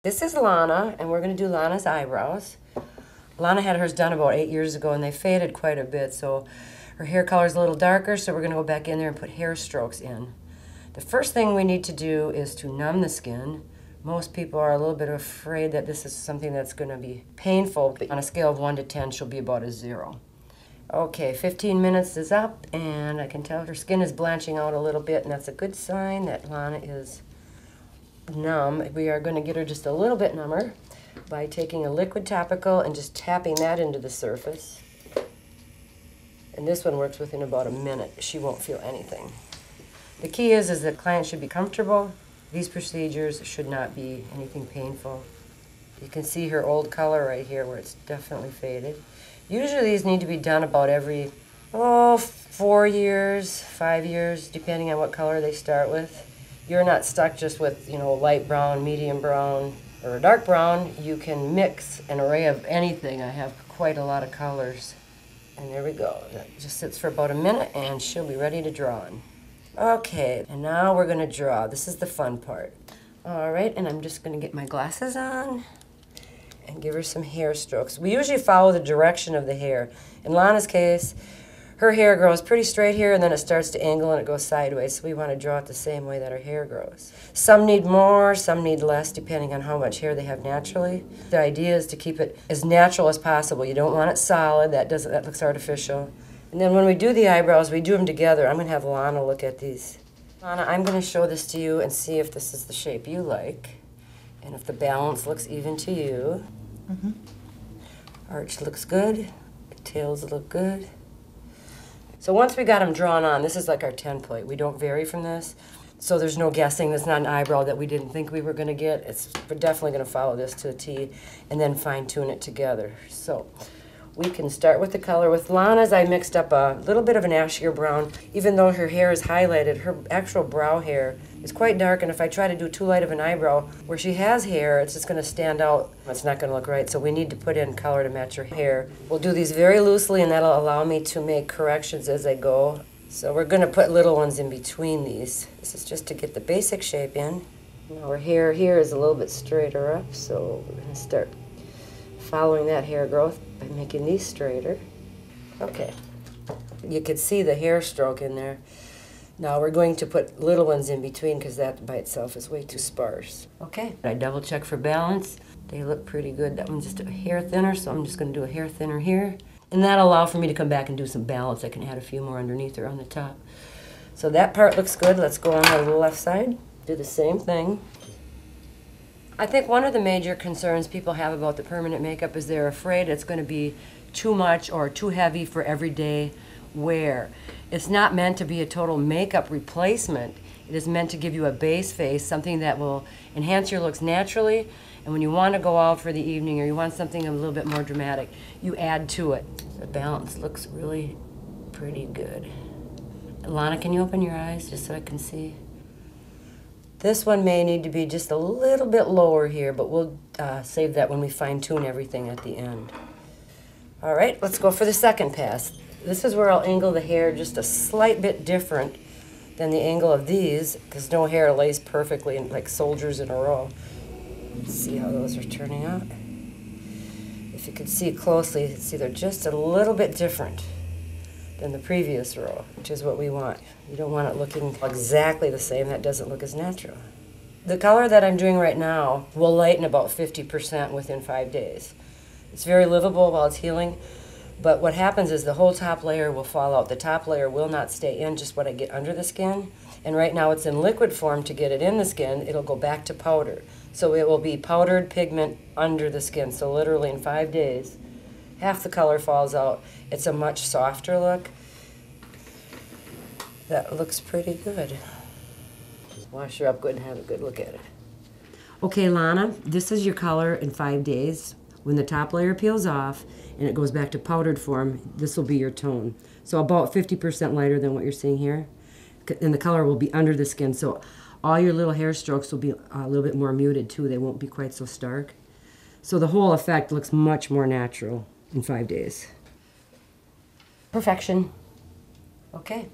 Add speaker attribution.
Speaker 1: This is Lana, and we're going to do Lana's eyebrows. Lana had hers done about 8 years ago, and they faded quite a bit, so her hair color is a little darker, so we're going to go back in there and put hair strokes in. The first thing we need to do is to numb the skin. Most people are a little bit afraid that this is something that's going to be painful, but on a scale of 1 to 10, she'll be about a 0. Okay, 15 minutes is up, and I can tell her skin is blanching out a little bit, and that's a good sign that Lana is numb. We are going to get her just a little bit number by taking a liquid topical and just tapping that into the surface. And this one works within about a minute. She won't feel anything. The key is the client should be comfortable. These procedures should not be anything painful. You can see her old color right here where it's definitely faded. Usually these need to be done about every 4 years, 5 years, depending on what color they start with. You're not stuck just with, light brown, medium brown, or dark brown. You can mix an array of anything. I have quite a lot of colors. And there we go. That just sits for about a minute, and she'll be ready to draw on. Okay, and now we're going to draw. This is the fun part. All right, and I'm just going to get my glasses on and give her some hair strokes. We usually follow the direction of the hair. In Lana's case, her hair grows pretty straight here, and then it starts to angle and it goes sideways, so we want to draw it the same way that her hair grows. Some need more, some need less, depending on how much hair they have naturally. The idea is to keep it as natural as possible. You don't want it solid, that looks artificial. And then when we do the eyebrows, we do them together. I'm going to have Lana look at these. Lana, I'm going to show this to you and see if this is the shape you like, and if the balance looks even to you. Arch looks good, the tails look good. So once we got them drawn on, this is like our template. We don't vary from this. So there's no guessing. It's not an eyebrow that we didn't think we were going to get. We're definitely going to follow this to a T and then fine-tune it together. So we can start with the color. With Lana's, I mixed up a little bit of an ashier brown. Even though her hair is highlighted, her actual brow hair is quite dark, and if I try to do too light of an eyebrow, where she has hair, it's just going to stand out. It's not going to look right, so we need to put in color to match her hair. We'll do these very loosely, and that'll allow me to make corrections as I go. So we're going to put little ones in between these. This is just to get the basic shape in. Now her hair here is a little bit straighter up, so we're going to start following that hair growth by making these straighter. Okay, you can see the hair stroke in there. Now we're going to put little ones in between because that by itself is way too sparse. Okay, I double check for balance. They look pretty good. That one's just a hair thinner, so I'm just going to do a hair thinner here. And that'll allow for me to come back and do some balance. I can add a few more underneath or on the top. So that part looks good. Let's go on the left side. Do the same thing. I think one of the major concerns people have about the permanent makeup is they're afraid it's going to be too much or too heavy for everyday wear. It's not meant to be a total makeup replacement. It is meant to give you a base face, something that will enhance your looks naturally, and when you want to go out for the evening or you want something a little bit more dramatic, you add to it. The balance looks really pretty good. Lana, can you open your eyes just so I can see? This one may need to be just a little bit lower here, but we'll save that when we fine-tune everything at the end. All right, let's go for the second pass. This is where I'll angle the hair just a slight bit different than the angle of these, because no hair lays perfectly like soldiers in a row. Let's see how those are turning out. If you could see closely, you'd see they're just a little bit different than the previous row, which is what we want. You don't want it looking exactly the same. That doesn't look as natural. The color that I'm doing right now will lighten about 50% within 5 days. It's very livable while it's healing, but what happens is the whole top layer will fall out. The top layer will not stay in, just what I get under the skin. And right now it's in liquid form. To get it in the skin, it'll go back to powder. So it will be powdered pigment under the skin. So literally in 5 days, half the color falls out. It's a much softer look. That looks pretty good. Just wash her up good and have a good look at it. Okay, Lana, this is your color in 5 days. When the top layer peels off and it goes back to powdered form, this will be your tone. So about 50% lighter than what you're seeing here. And the color will be under the skin, so all your little hair strokes will be a little bit more muted too. They won't be quite so stark. So the whole effect looks much more natural in 5 days. Perfection. Okay.